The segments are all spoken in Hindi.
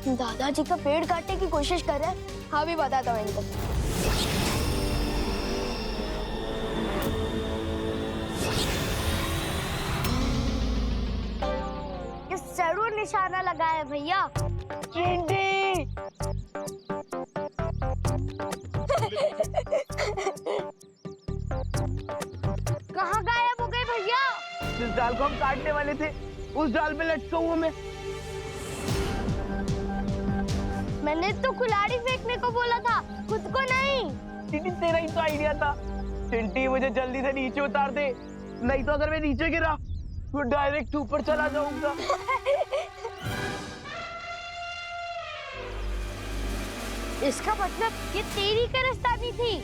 दादाजी का पेड़ काटने की कोशिश कर रहे हैं। हाँ भी बताता हूँ इनको। ये जरूर निशाना लगा है भैया। चिंटी कहाँ गायब हो गए भैया? जिस डाल को हम काटने वाले थे उस डाल पे लटका हूँ मैं। मैंने तो कुल्हाड़ी फेंकने को बोला था, खुद को नहीं। चिंटी तेरा ही तो आइडिया था। चिंटी मुझे जल्दी से नीचे उतार दे, नहीं तो अगर मैं नीचे गिरा तो डायरेक्ट ऊपर चला जाऊंगा। इसका मतलब ये तेरी कारस्तानी थी।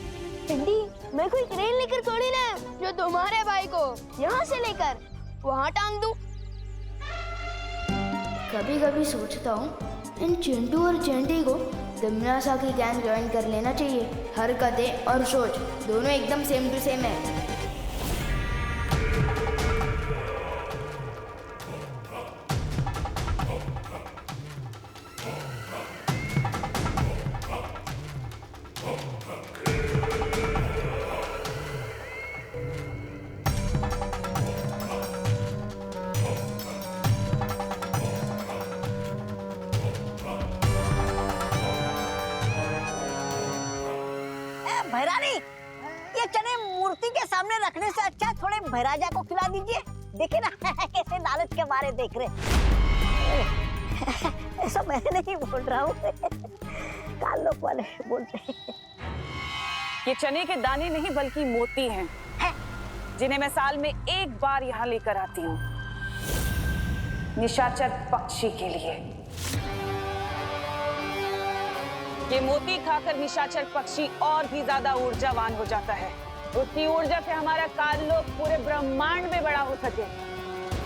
चिंटी, मैं कोई क्रेन लेकर थोड़ी ना जो तुम्हारे भाई को यहाँ से लेकर वहाँ टांग दूं। कभी कभी सोचता हूँ इन चिंटू और चेंटी को तिमनासा की गैंग ज्वाइन कर लेना चाहिए। हरकतें और सोच दोनों एकदम सेम टू सेम है। भैरानी, ये चने मूर्ति के सामने रखने से अच्छा थोड़े भैराजा को खिला दीजिए। देखिए ना कैसे लालच के मारे देख रहे। ऐसा मैं नहीं बोल रहा हूँ, काल लोग वाले बोलते हैं। ये चने के दाने नहीं बल्कि मोती हैं, जिन्हें मैं साल में एक बार यहाँ लेकर आती हूँ निशाचर पक्षी के लिए। ये मोती खाकर निशाचर पक्षी और भी ज्यादा ऊर्जावान हो जाता है। उसकी ऊर्जा से हमारा काललोक पूरे ब्रह्मांड में बड़ा हो सके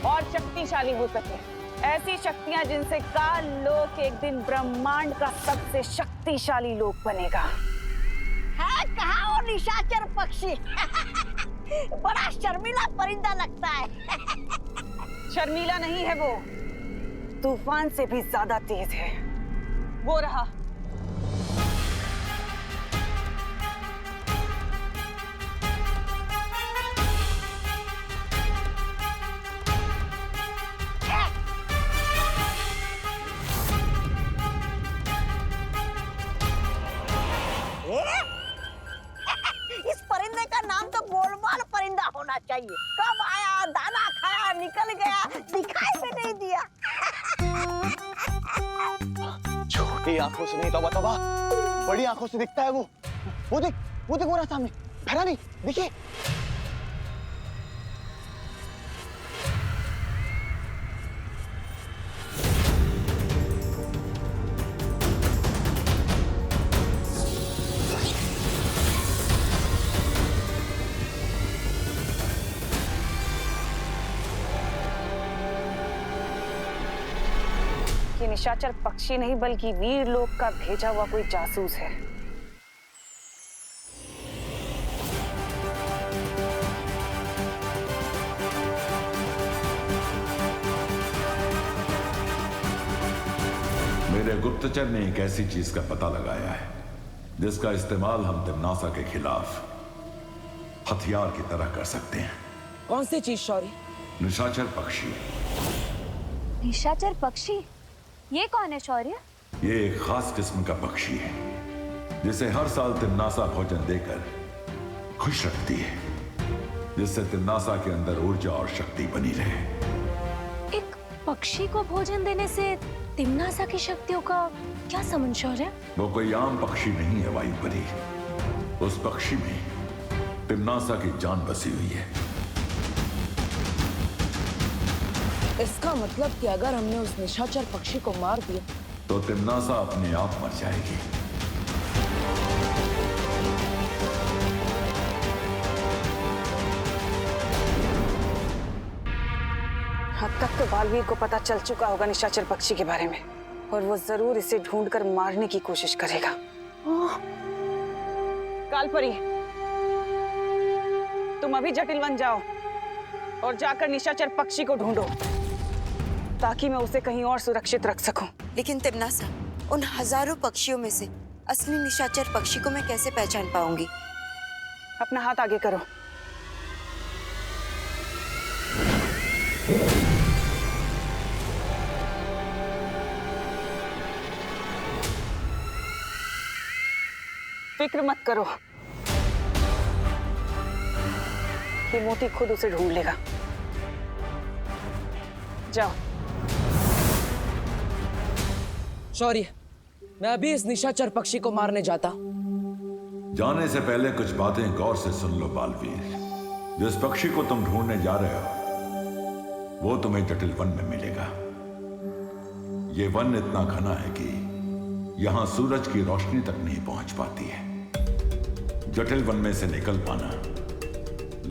और शक्तिशाली हो सके। ऐसी शक्तियां जिनसे काललोक एक दिन ब्रह्मांड का सबसे शक्तिशाली लोक बनेगा। है कहाँ वो निशाचर पक्षी? बड़ा शर्मीला परिंदा लगता है। शर्मीला नहीं है वो, तूफान से भी ज्यादा तेज है। वो रहा। इस परिंदे का नाम तो गोलमाल परिंदा होना चाहिए। कब आया, दाना खाया, निकल गया, दिखाई भी नहीं दिया। छोटी आंखों से नहीं तौबा तौबा, बड़ी आंखों से दिखता है वो देख वो रहा सामने। भैरानी देखिए। ये निशाचर पक्षी नहीं बल्कि वीर लोक का भेजा हुआ कोई जासूस है। मेरे गुप्तचर ने एक ऐसी चीज का पता लगाया है जिसका इस्तेमाल हम तिमनासा के खिलाफ हथियार की तरह कर सकते हैं। कौन सी चीज शौर्य? निशाचर पक्षी। निशाचर पक्षी? ये कौन है शौर्य? ये एक खास किस्म का पक्षी है जिसे हर साल तिमनासा भोजन देकर खुश रखती है, जिससे तिमनासा के अंदर ऊर्जा और शक्ति बनी रहे। एक पक्षी को भोजन देने से तिमनासा की शक्तियों का क्या संबंध शौर्य? वो कोई आम पक्षी नहीं है वायुपरी। उस पक्षी में तिमनासा की जान बसी हुई है। इसका मतलब कि अगर हमने उस निशाचर पक्षी को मार दिया तो तिमनासा अपने आप मर जाएगी। अब तक तो बालवीर को पता चल चुका होगा निशाचर पक्षी के बारे में, और वो जरूर इसे ढूंढकर मारने की कोशिश करेगा। कालपरी, तुम अभी जटिलवन जाओ और जाकर निशाचर पक्षी को ढूंढो ताकि मैं उसे कहीं और सुरक्षित रख सकूं। लेकिन तिमनासा, उन हजारों पक्षियों में से असली निशाचर पक्षी को मैं कैसे पहचान पाऊंगी? अपना हाथ आगे करो। फिक्र मत करो, ये मोती खुद उसे ढूंढ लेगा। जाओ। शौर्य, मैं अभी इस निशाचर पक्षी को मारने जाता। जाने से पहले कुछ बातें गौर से सुन लो बालवीर। जिस पक्षी को तुम ढूंढने जा रहे हो वो तुम्हें जटिल वन में मिलेगा। ये वन इतना घना है कि यहां सूरज की रोशनी तक नहीं पहुंच पाती है। जटिल वन में से निकल पाना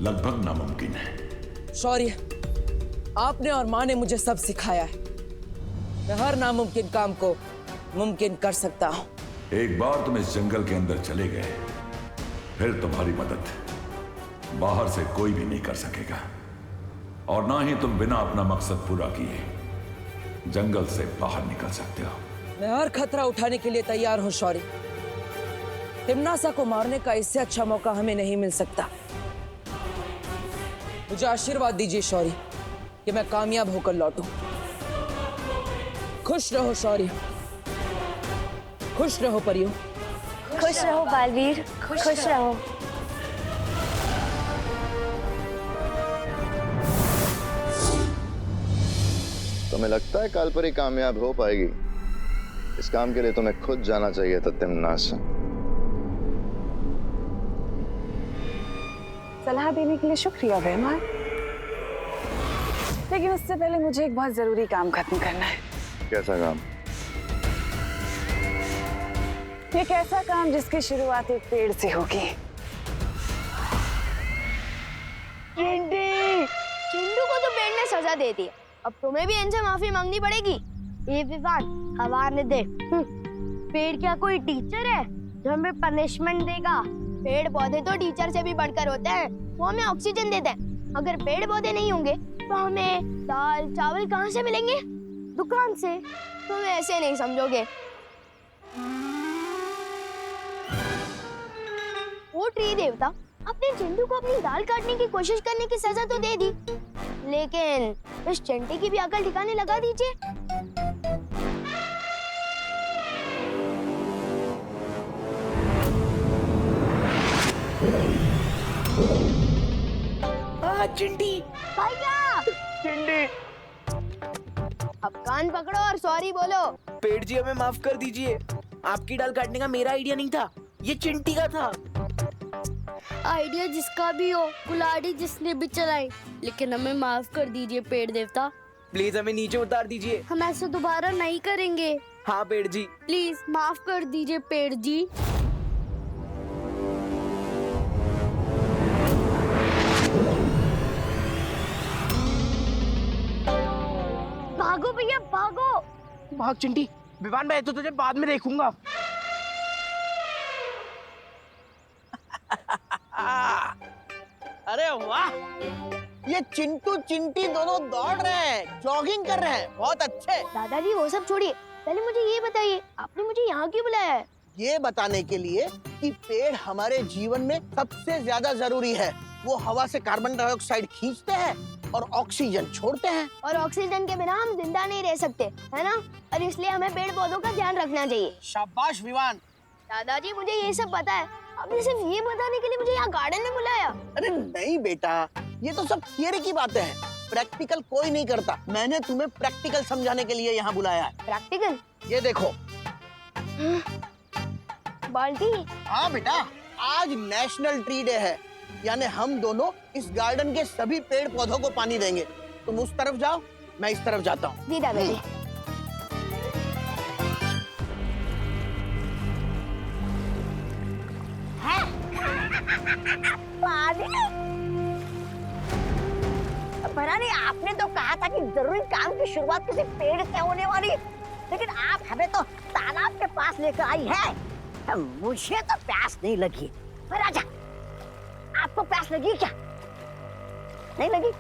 लगभग नामुमकिन है। शौर्य, आपने और माँ ने मुझे सब सिखाया है। मैं हर नामुमकिन काम को मुमकिन कर सकता हूँ। एक बार तुम इस जंगल के अंदर चले गए फिर तुम्हारी मदद बाहर से कोई भी नहीं कर सकेगा, और ना ही तुम बिना अपना मकसद पूरा किए जंगल से बाहर निकल सकते हो। मैं हर खतरा उठाने के लिए तैयार हूँ शौर्य। तिम्नासा को मारने का इससे अच्छा मौका हमें नहीं मिल सकता। मुझे आशीर्वाद दीजिए शौर्य कि मैं कामयाब होकर लौटूं। खुश रहो शौर्य, खुश रहो परियों। खुश रहो बालवीर, खुश रहो। तुम्हें लगता है कालपरी कामयाब हो पाएगी? इस काम के लिए तुम्हें खुद जाना चाहिए था तिम्नासा। सलाह देने के लिए शुक्रिया वहमान, लेकिन उससे पहले मुझे एक बहुत जरूरी काम खत्म करना है। कैसा काम? एक ऐसा काम जिसकी शुरुआत एक पेड़ से होगी। चिंटू को तो पेड़ ने सजा दे दी, अब तुम्हें भी इनसे माफी मांगनी पड़ेगी। ये विवान हवा ने दे। पेड़ क्या कोई टीचर है जो हमें पनिशमेंट देगा? पेड़ पौधे तो टीचर से भी बढ़कर होते हैं, वो हमें ऑक्सीजन देते हैं। अगर पेड़ पौधे नहीं होंगे तो हमें दाल चावल कहाँ से मिलेंगे? दुकान से। तुम ऐसे नहीं समझोगे। वो ट्री देवता अपने चिंटू को अपनी दाल काटने की कोशिश करने की सजा तो दे दी, लेकिन इस चंटी की भी अकल ठिकाने लगा दीजिए। चिंटी भैया, चिंटी, अब कान पकड़ो और सॉरी बोलो। पेड़ जी हमें माफ कर दीजिए। आपकी डाल काटने का मेरा आइडिया नहीं था, ये चिंटी का था। आइडिया जिसका भी हो, कुल्हाड़ी जिसने भी चलाई, लेकिन हमें माफ कर दीजिए पेड़ देवता। प्लीज हमें नीचे उतार दीजिए। हम ऐसे दोबारा नहीं करेंगे। हाँ पेड़ जी, प्लीज माफ कर दीजिए पेड़ जी। भागो भैया भागो। भाग चिंटी। विवान, मैं तो तुझे बाद में देखूंगा। अरे वाह, ये चिंटू चिंटी दोनों दौड़ रहे हैं, जॉगिंग कर रहे हैं, बहुत अच्छे। दादाजी वो सब छोड़िए, पहले मुझे ये बताइए आपने मुझे यहाँ क्यों बुलाया है? ये बताने के लिए कि पेड़ हमारे जीवन में सबसे ज्यादा जरूरी है। वो हवा से कार्बन डाइऑक्साइड खींचते हैं और ऑक्सीजन छोड़ते हैं। और ऑक्सीजन के बिना हम जिंदा नहीं रह सकते, है ना? और इसलिए हमें पेड़ पौधों का ध्यान रखना चाहिए। शाबाश विवान। दादाजी मुझे ये सब पता है, आपने सिर्फ ये बताने के लिए मुझे यहाँ गार्डन में बुलाया? अरे नहीं बेटा, ये तो सब थियरी की बातें हैं, प्रैक्टिकल कोई नहीं करता। मैंने तुम्हें प्रैक्टिकल समझाने के लिए यहाँ बुलाया है। प्रैक्टिकल? ये देखो। बाल्टी? हाँ बेटा, आज नेशनल ट्री डे है, यानी हम दोनों इस गार्डन के सभी पेड़ पौधों को पानी देंगे। तुम उस तरफ जाओ, मैं इस तरफ जाता हूँ। जी दादाजी। भरानी, आपने तो कहा था कि जरूरी काम की शुरुआत किसी पेड़ से होने वाली, लेकिन आप हमें तो तालाब के पास लेकर आई है। मुझे तो प्यास नहीं लगी। राजा, आपको प्यास लगी क्या? नहीं लगी?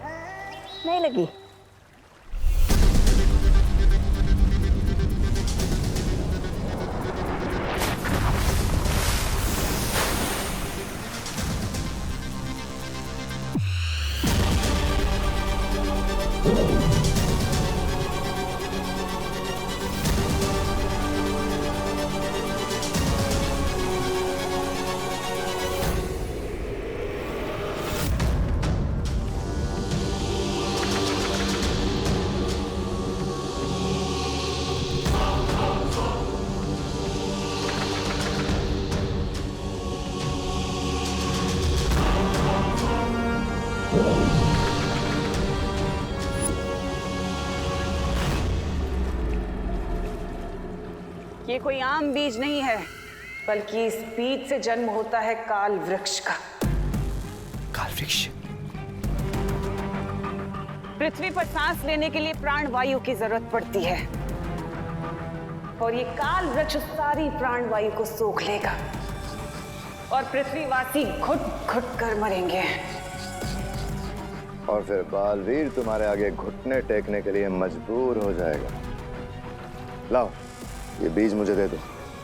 नहीं लगी। ये कोई आम बीज नहीं है, बल्कि इस बीज से जन्म होता है काल वृक्ष का। काल वृक्ष? पृथ्वी पर सांस लेने के लिए प्राण वायु की जरूरत पड़ती है, और ये काल वृक्ष सारी प्राण वायु को सोख लेगा और पृथ्वीवासी घुट घुट कर मरेंगे। और फिर बालवीर तुम्हारे आगे घुटने टेकने के लिए मजबूर हो जाएगा। लाओ, ये बीज मुझे दे दो,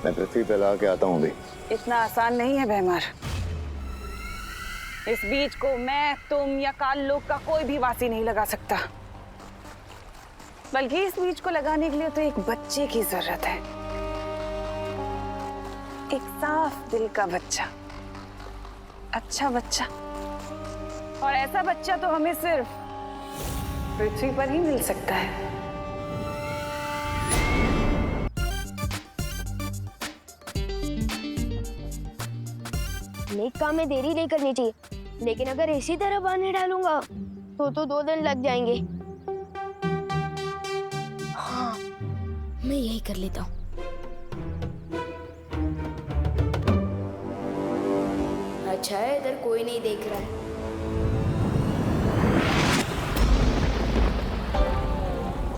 मैं पृथ्वी पे ला के आता हूँ भी। इतना आसान नहीं है भैमार। इस बीज को मैं, तुम या काल लोक का कोई भी वासी नहीं लगा सकता, बल्कि इस बीज को लगाने के लिए तो एक बच्चे की जरूरत है, एक साफ दिल का बच्चा, अच्छा बच्चा। और ऐसा बच्चा तो हमें सिर्फ पृथ्वी पर ही मिल सकता है। नेक काम में देरी नहीं करनी चाहिए, लेकिन अगर इसी तरह बहाने डालूंगा तो 2 दिन लग जाएंगे। हाँ, मैं यही कर लेता हूँ। अच्छा है इधर कोई नहीं देख रहा है।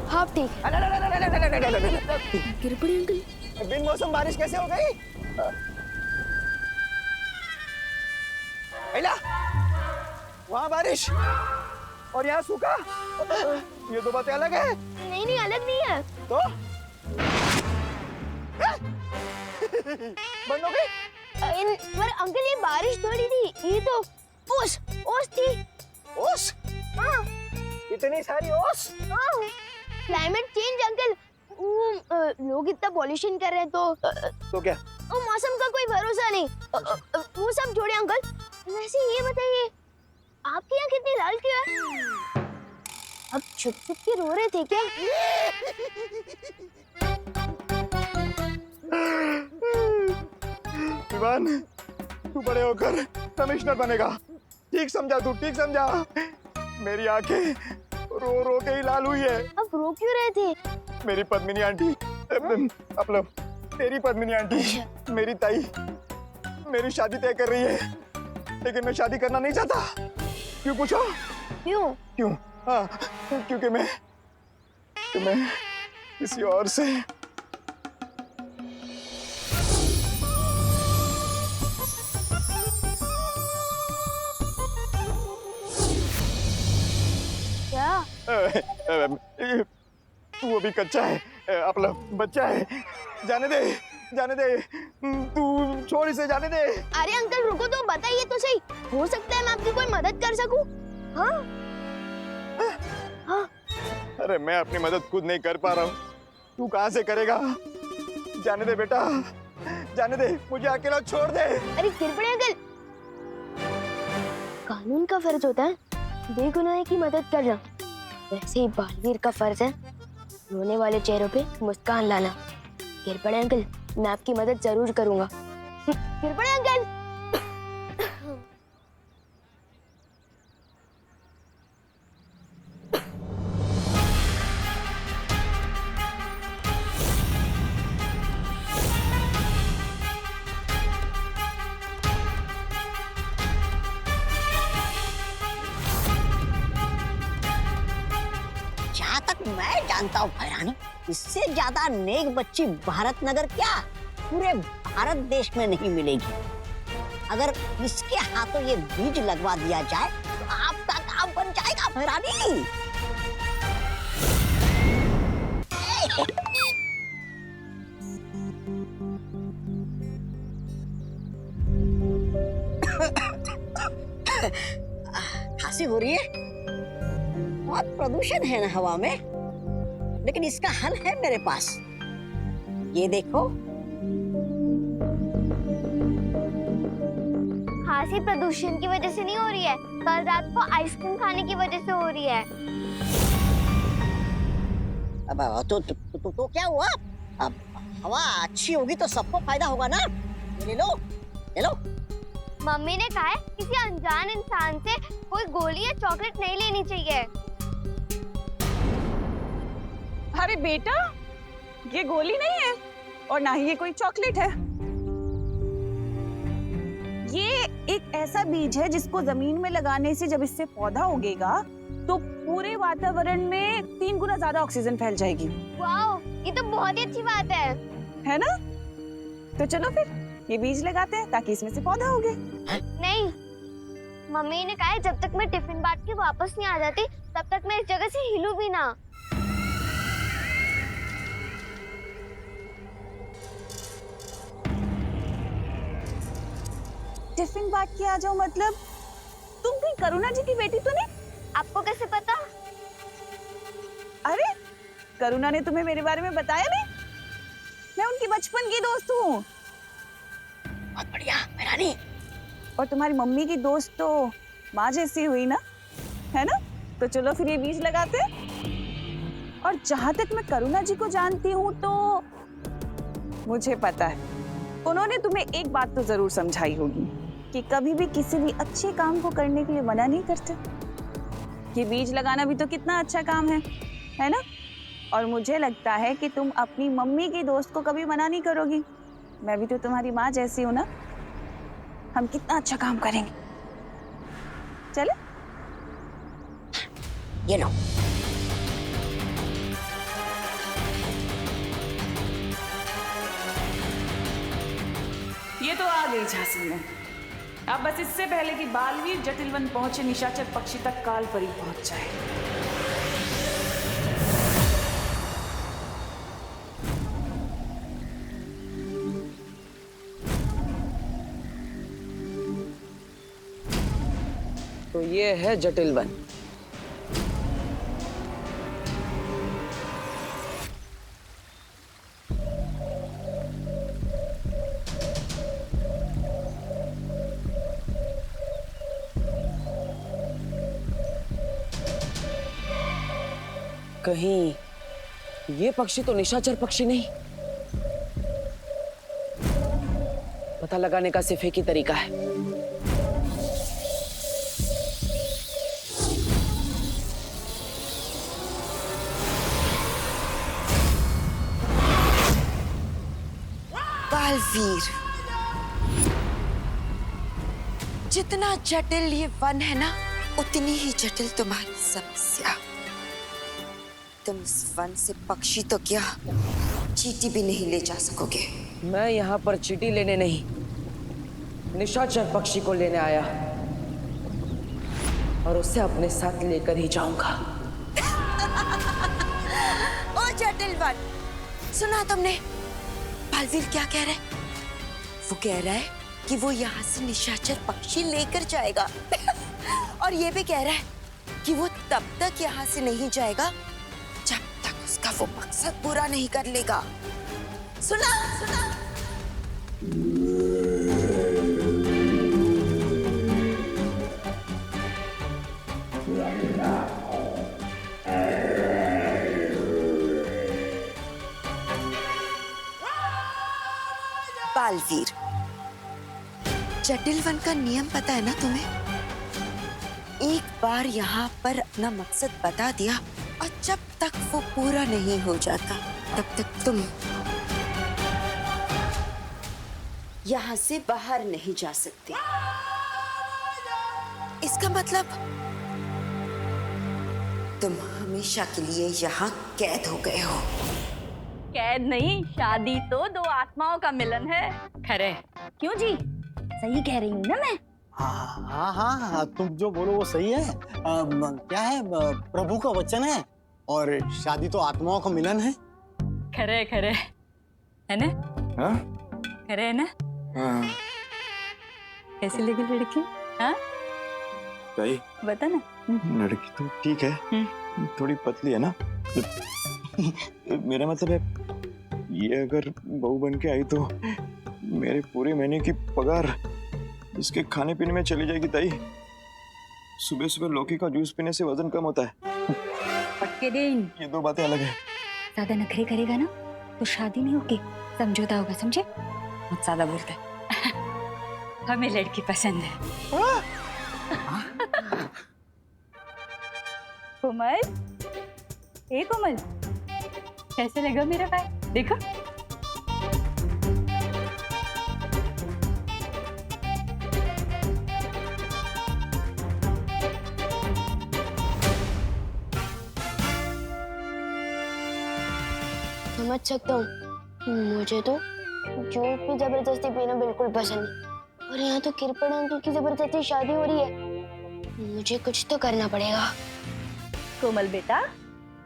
हाँ ठीक। गिर पड़ी अंकल। बिन मौसम बारिश कैसे हो गई? एला, वहाँ बारिश और यहाँ सूखा, ये दो बातें अलग है। नहीं अलग नहीं है। तो बंद हो गई? पर अंकल ये बारिश थोड़ी थी, ये तो ओस थी। ओस? हाँ। इतनी सारी ओस? हाँ। क्लाइमेट चेंज अंकल, लोग इतना पॉल्यूशन कर रहे हैं तो क्या? वो मौसम का कोई भरोसा नहीं। वो सब छोड़े अंकल, वैसे ये बताइए आपके यहाँ कितनी लाल क्यों है? अब छुप छुप के रो रहे थे क्या? विवान, तू बड़े होकर कमिश्नर बनेगा। ठीक समझा तू, ठीक समझा। मेरी आंखें रो रो के ही लाल हुई है। अब रो क्यों रहे थे? मेरी पद्मिनी आंटी, मतलब तेरी पद्मिनी आंटी, मेरी ताई मेरी शादी तय कर रही है, लेकिन मैं शादी करना नहीं चाहता। क्यों पूछो? क्यों? हाँ, क्योंकि मैं किसी और से तू अभी कच्चा है, अपना बच्चा है। जाने दे, तू छोड़ इसे, जाने दे। अरे अंकल रुको तो, बताइए तो सही, हो सकता है मैं आपकी कोई मदद कर सकूं। हाँ? हाँ? अरे मैं अपनी मदद खुद नहीं कर पा रहा हूँ, तू कहाँ से करेगा? जाने दे बेटा, जाने दे, मुझे अकेला छोड़ दे। अरे गिर पड़े अंकल, कानून का फर्ज होता है बेगुनाह की मदद करना, वैसे ही बालवीर का फर्ज है रोने वाले चेहरों पे मुस्कान लाना। गिर पड़े अंकल, मैं आपकी मदद जरूर करूंगा। गिर पड़े अंकल। जहाँ तक मैं जानता हूँ भैरानी, इससे ज्यादा नेक बच्ची भारत नगर क्या पूरे भारत देश में नहीं मिलेगी। अगर इसके हाथों ये बीज लगवा दिया जाए तो आपका काम बन जाएगा भैरानी। खांसी हो रही है, बहुत प्रदूषण है ना हवा में, लेकिन इसका हल है मेरे पास। ये देखो, खांसी प्रदूषण की वजह से नहीं हो रही है, कल रात को आइसक्रीम खाने की वजह से हो रही है। अब तो क्या हुआ? अब हवा अच्छी होगी तो सबको फायदा होगा ना। ले लो, ले लो। मम्मी ने कहा है किसी अनजान इंसान से कोई गोली या चॉकलेट नहीं लेनी चाहिए। अरे बेटा, ये गोली नहीं है, और ना ही ये कोई चॉकलेट है। ये एक ऐसा बीज है जिसको जमीन में लगाने से जब इससे पौधा उगेगा तो पूरे वातावरण में 3 गुना ज्यादा ऑक्सीजन फैल जाएगी। वाओ, ये तो बहुत ही अच्छी बात है ना? तो चलो फिर ये बीज लगाते हैं ताकि इसमें से पौधा उगे। नहीं, मम्मी ने कहा है जब तक मैं टिफिन बांट के वापस नहीं आ जाती तब तक मैं इस जगह से हिलूं भी ना। टिफिन बांट के आ जाओ मतलब तुम भी करुणा जी की बेटी तो नहीं? आपको कैसे पता? अरे करुणा ने तुम्हें मेरे बारे में बताया नहीं? मैं उनकी बचपन की दोस्त हूँ। बहुत बढ़िया रानी। और तुम्हारी मम्मी की दोस्त तो माँ जैसी हुई ना, है ना? तो चलो फिर ये बीज लगाते हैं। और जहां तक मैं करुणा जी को जानती हूँ तो मुझे पता है उन्होंने तुम्हें एक बात तो जरूर समझाई होगी कि कभी भी किसी भी अच्छे काम को करने के लिए मना नहीं करते। ये बीज लगाना भी तो कितना अच्छा काम है ना? और मुझे लगता है कि तुम अपनी मम्मी की दोस्त को कभी मना नहीं करोगी। मैं भी तो तुम्हारी माँ जैसी हूँ ना, हम कितना अच्छा काम करेंगे। चले? ये लो। ये तो आ गई झांसी में। अब बस इससे पहले कि बालवीर जटिलवन पहुंचे निशाचर पक्षी तक काल परी पहुंच जाए। तो ये है जटिलवन। कहीं ये पक्षी तो निशाचर पक्षी नहीं? पता लगाने का सिर्फ एक ही तरीका है। बालवीर, जितना जटिल ये वन है ना, उतनी ही जटिल तुम्हारी समस्या। तुम इस वन से पक्षी तो क्या, चींटी भी नहीं ले जा सकोगे। मैं यहाँ पर चींटी लेने नहीं, निशाचर पक्षी को लेने आया और उसे अपने साथ लेकर ही जाऊंगा। ओ जटिल वन, सुना तुमने बालवीर क्या कह रहा है? वो कह रहा है कि वो यहाँ से निशाचर पक्षी लेकर जाएगा। और ये भी कह रहा है कि वो तब तक यहाँ से नहीं जाएगा जब तक उसका वो मकसद पूरा नहीं कर लेगा। सुना? बालवीर, जटिल वन का नियम पता है ना तुम्हें? एक बार यहाँ पर अपना मकसद बता दिया और जब तक वो पूरा नहीं हो जाता तब तक तुम यहाँ से बाहर नहीं जा सकते। इसका मतलब तुम हमेशा के लिए यहाँ कैद हो गए हो। कैद नहीं, शादी तो दो आत्माओं का मिलन है। खरे क्यों जी? सही कह रही हूँ ना मैं? हाँ हाँ हाँ, तुम जो बोलो वो सही है। क्या है, प्रभु का वचन है और शादी तो आत्माओं का मिलन है। खरे खरे है ना? हाँ? खरे है ना? हाँ। कैसी लगी लड़की? हाँ ताई, बता ना। लड़की तो ठीक है, थोड़ी पतली है ना। मेरा मतलब है ये अगर बहू बन के आई तो मेरे पूरे महीने की पगार इसके खाने पीने में चली जाएगी। ताई, सुबह सुबह लौकी का जूस पीने से वजन कम होता है। पक्के दिन ये दो बातें अलग है। ज्यादा नखरे करेगा ना तो शादी नहीं होगी, समझौता होगा, समझे? बहुत ज्यादा बोलता है। हमें लड़की पसंद है। कोमल, ए कोमल, कैसे लगा मेरा भाई? देखो समझ सकता हूँ। मुझे तो जूस भी जबरदस्ती पीना बिल्कुल पसंद नहीं, और यहाँ तो किरपड़ अंकल की जबरदस्ती शादी हो रही है। मुझे कुछ तो करना पड़ेगा। कोमल बेटा,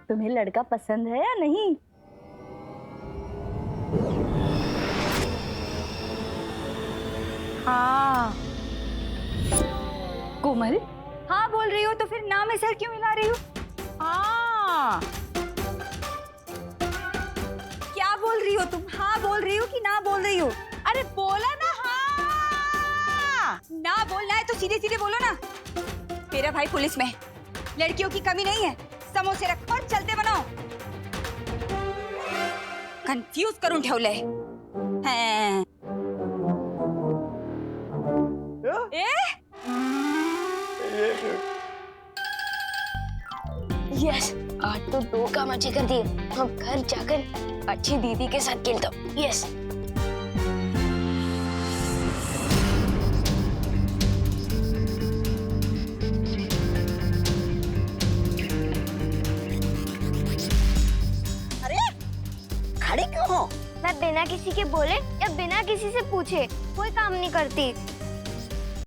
तुम्हें लड़का पसंद है या नहीं? हाँ। कोमल, हाँ बोल रही हो तो फिर ना में सर क्यों मिला रही हो? हाँ। क्या बोल रही हो तुम? हाँ बोल रही हो कि ना बोल रही हो? अरे बोला ना हाँ। ना बोलना है तो सीधे सीधे बोलो ना। मेरा भाई पुलिस में है, लड़कियों की कमी नहीं है। समोसे रखो और चलते बनाओ। कंफ्यूज करूं ठेवले हैं। यस, आज तो 2 काम अच्छे कर दिए। अब घर जाकर अच्छी दीदी के साथ खेलता हूँ। यस। अरे खड़ी क्यों हो? मैं बिना किसी के बोले या बिना किसी से पूछे कोई काम नहीं करती।